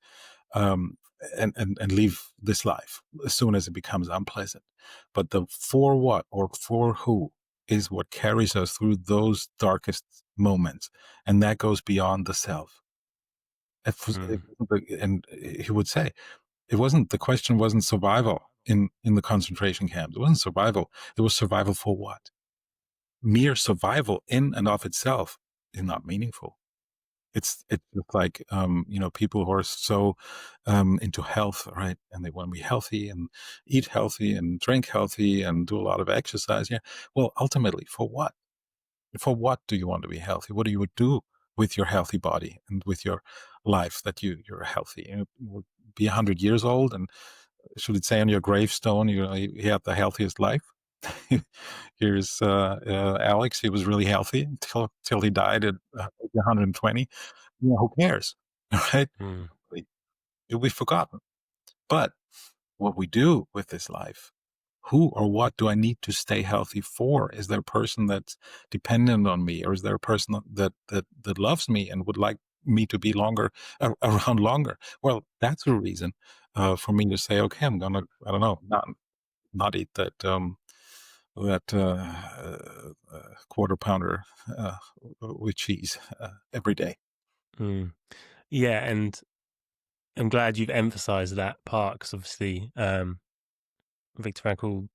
um, and leave this life as soon as it becomes unpleasant. But the for what or for who is what carries us through those darkest moments, and that goes beyond the self. mm, And he would say the question wasn't survival in the concentration camps. It wasn't survival. It was survival for what? Mere survival in and of itself is not meaningful. It's just like people who are so into health, right? And they want to be healthy and eat healthy and drink healthy and do a lot of exercise. Yeah. Well, ultimately, for what? For what do you want to be healthy? What do you do with your healthy body and with your life that you're healthy? Will be 100 years old, and should it say on your gravestone, you had the healthiest life? Here's Alex. He was really healthy until he died at 120. Who cares? Right? mm, It'll be forgotten. But what we do with this life, who or what do I need to stay healthy for? Is there a person that's dependent on me, or is there a person that loves me and would like me to be around longer? Well, that's a reason for me to say, okay, I'm gonna, I don't know, not eat that quarter pounder with cheese every day. mm. Yeah, and I'm glad you've emphasized that part, because obviously Viktor Frankl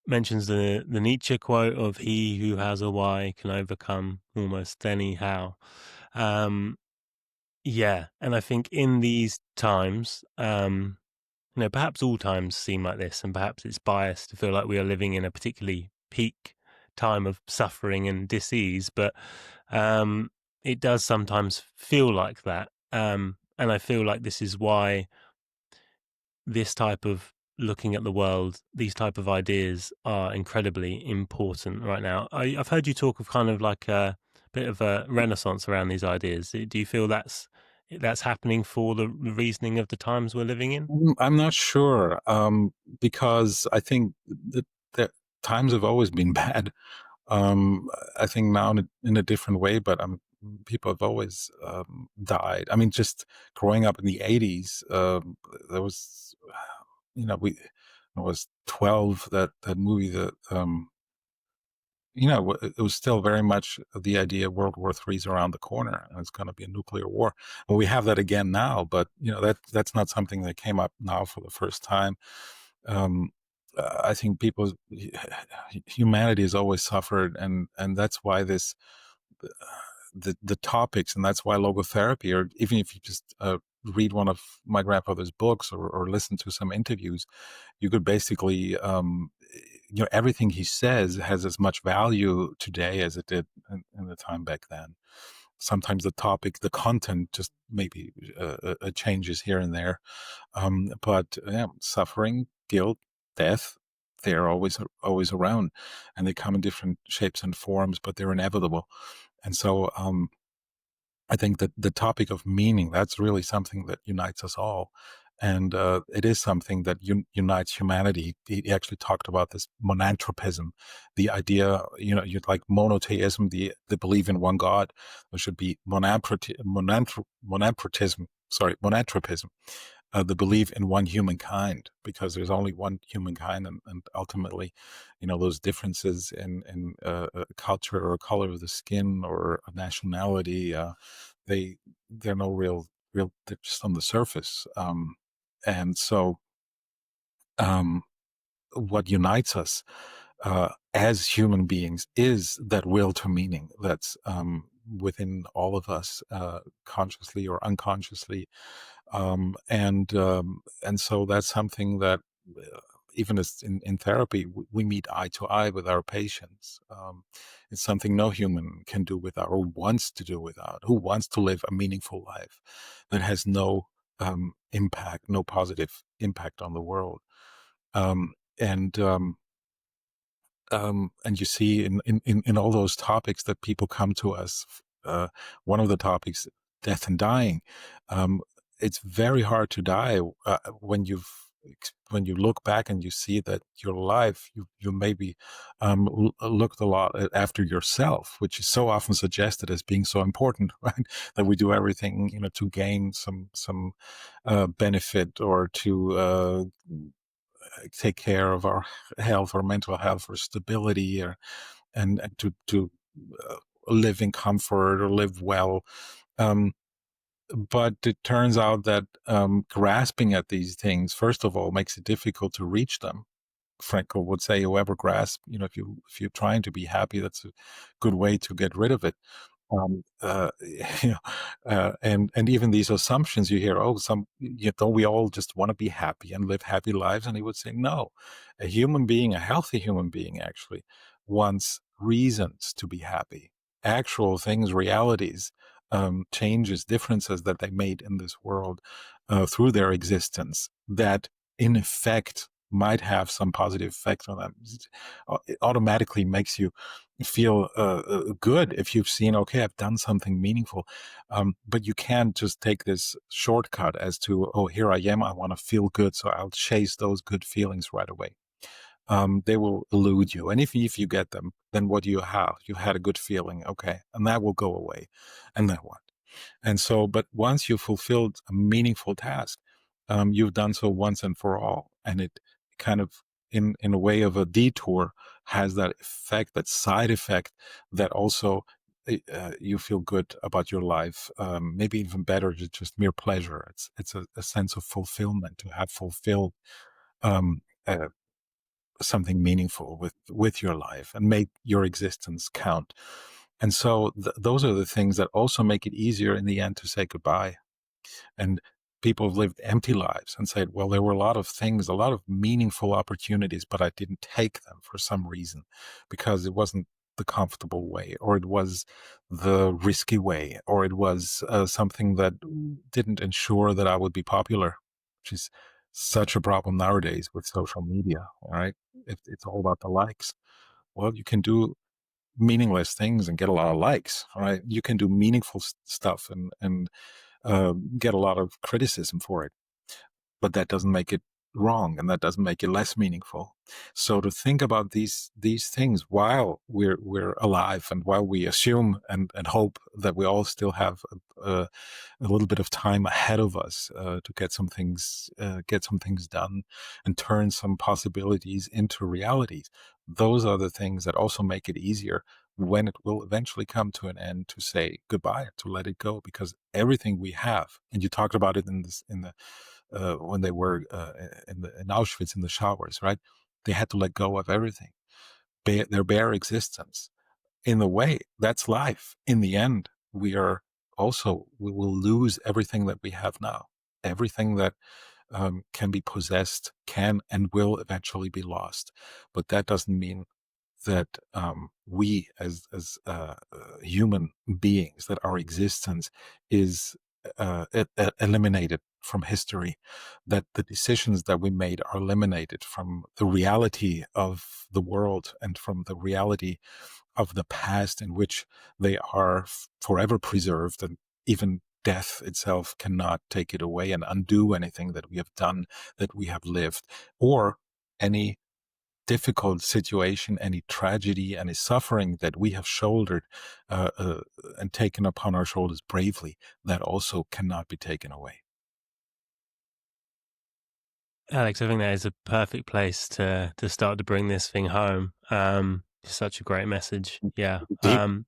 mentions the Nietzsche quote of "He who has a why can overcome almost any how." Um, yeah, and I think in these times, perhaps all times seem like this, and perhaps it's biased to feel like we are living in a particularly peak time of suffering and disease, but it does sometimes feel like that. And I feel like this is why this type of looking at the world, these type of ideas are incredibly important right now. I've heard you talk of kind of like a bit of a renaissance around these ideas. Do you feel that's that's happening for the reasoning of the times we're living in? I'm not sure, because I think that times have always been bad. Um, I think now in a different way, but people have always died. I mean, just growing up in the '80s, there was, I was 12. That movie, it was still very much the idea World War III is around the corner and it's going to be a nuclear war. Well, we have that again now, but that's not something that came up now for the first time. Um, I think humanity has always suffered, and that's why the topics, and that's why logotherapy, or even if you just read one of my grandfather's books or listen to some interviews, you could basically, everything he says has as much value today as it did in the time back then. Sometimes the topic, the content, just maybe changes here and there, but yeah, suffering, guilt, death, they're always around, and they come in different shapes and forms, but they're inevitable. And so I think that the topic of meaning, that's really something that unites us all. And it is something that unites humanity. He actually talked about this monanthropism, the idea, you'd like monotheism, the belief in one God. There should be monanthropism, the belief in one humankind, because there's only one humankind, and ultimately, those differences in culture or color of the skin or a nationality, they they're no real, they're just on the surface. And so, um, what unites us as human beings is that will to meaning that's within all of us, consciously or unconsciously. And so that's something that, even as in therapy, we meet eye to eye with our patients. It's something no human can do without, or wants to do without. Who wants to live a meaningful life that has no impact, no positive impact on the world? Um, and and you see in all those topics that people come to us, one of the topics, death and dying. Um, it's very hard to die when you look back and you see that your life, you maybe looked a lot after yourself, which is so often suggested as being so important, right? That we do everything, to gain some benefit, or to take care of our health or mental health or stability, and to live in comfort or live well. Um, but it turns out that grasping at these things, first of all, makes it difficult to reach them. Frankl would say, whoever grasps, if you're trying to be happy, that's a good way to get rid of it. um, uh, you know, and even these assumptions you hear, oh, don't we all just want to be happy and live happy lives? And he would say, no, a human being, a healthy human being, actually wants reasons to be happy, actual things, realities, changes, differences that they made in this world through their existence, that in effect might have some positive effect on them. It automatically makes you feel good if you've seen, okay, I've done something meaningful. But you can't just take this shortcut as to, oh, here I am, I want to feel good, so I'll chase those good feelings right away. They will elude you. And if you get them, then what do you have? You had a good feeling, okay, and that will go away. And then what? And so, but once you've fulfilled a meaningful task, you've done so once and for all. And it kind of, in a way of a detour, has that effect, that side effect, that also you feel good about your life. Maybe even better, just mere pleasure. It's a sense of fulfillment, to have fulfilled um, uh, something meaningful with your life and make your existence count. And so those are the things that also make it easier in the end to say goodbye. And people have lived empty lives and said, well, there were a lot of things, a lot of meaningful opportunities, but I didn't take them for some reason, because it wasn't the comfortable way, or it was the risky way, or it was something that didn't ensure that I would be popular, which is such a problem nowadays with social media, right? It's all about the likes. Well, you can do meaningless things and get a lot of likes, right? You can do meaningful stuff and get a lot of criticism for it, but that doesn't make it wrong, and that doesn't make it less meaningful. So to think about these things while we're alive, and while we assume and hope that we all still have a little bit of time ahead of us to get some things done and turn some possibilities into realities. Those are the things that also make it easier when it will eventually come to an end, to say goodbye, to let it go, because everything we have, and you talked about it in the when they were in Auschwitz, in the showers, right? They had to let go of everything, their bare existence. In a way, that's life. In the end, we will lose everything that we have now. Everything that can be possessed can and will eventually be lost. But that doesn't mean that we as human beings, that our existence is eliminated from history, that the decisions that we made are eliminated from the reality of the world and from the reality of the past, in which they are forever preserved, and even death itself cannot take it away and undo anything that we have done, that we have lived, or any difficult situation, any tragedy, any suffering that we have shouldered and taken upon our shoulders bravely, that also cannot be taken away. Alex, I think that is a perfect place to start to bring this thing home. Such a great message. Yeah. Deep.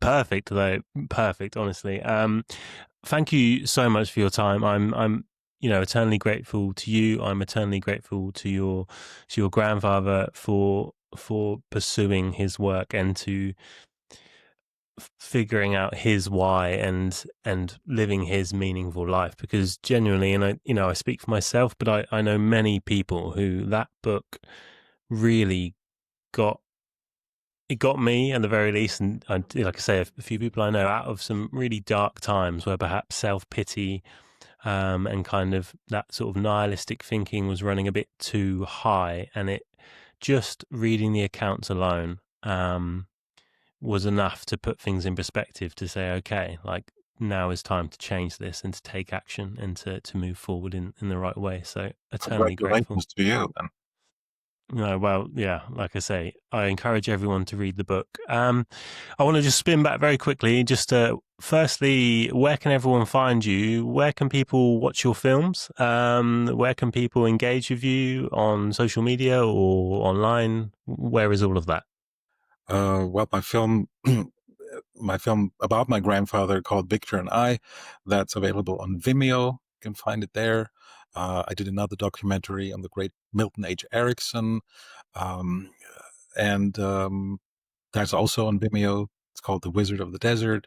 Perfect though. Perfect, honestly. Thank you so much for your time. I'm eternally grateful to you. I'm eternally grateful to your grandfather for pursuing his work and to figuring out his why and living his meaningful life, because genuinely, and I speak for myself, but I know many people who that book really got me at the very least, and like I say, a few people I know out of some really dark times where perhaps self-pity and kind of that sort of nihilistic thinking was running a bit too high, and it just reading the accounts alone was enough to put things in perspective, to say, okay, like now is time to change this and to take action and to move forward in the right way. So eternally grateful. Congratulations to you. And No, well, yeah, like I say, I encourage everyone to read the book. I want to just spin back very quickly. Just firstly, where can everyone find you? Where can people watch your films? Where can people engage with you on social media or online? Where is all of that? well, my film about my grandfather, called Victor and I, that's available on Vimeo. You can find it there. I did another documentary on the great Milton H. Erickson, um, and that's also on Vimeo. It's called The Wizard of the Desert.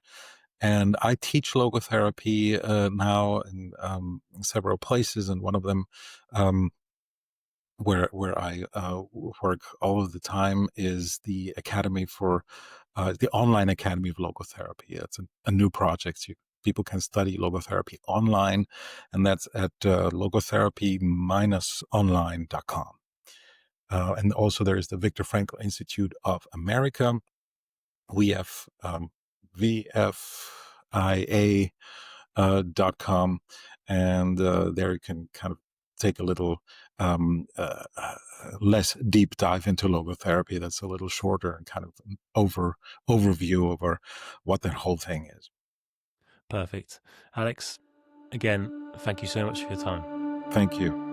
And I teach logotherapy now in several places, and one of them where I work all of the time is the Academy for the online Academy of Logotherapy. It's a new project. People can study logotherapy online, and that's at logotherapy-online.com. And also there is the Viktor Frankl Institute of America, VF, VFIA .com, and there you can kind of take a little less deep dive into logotherapy. That's a little shorter and kind of an overview over what that whole thing is. Perfect. Alex, again, thank you so much for your time. Thank you.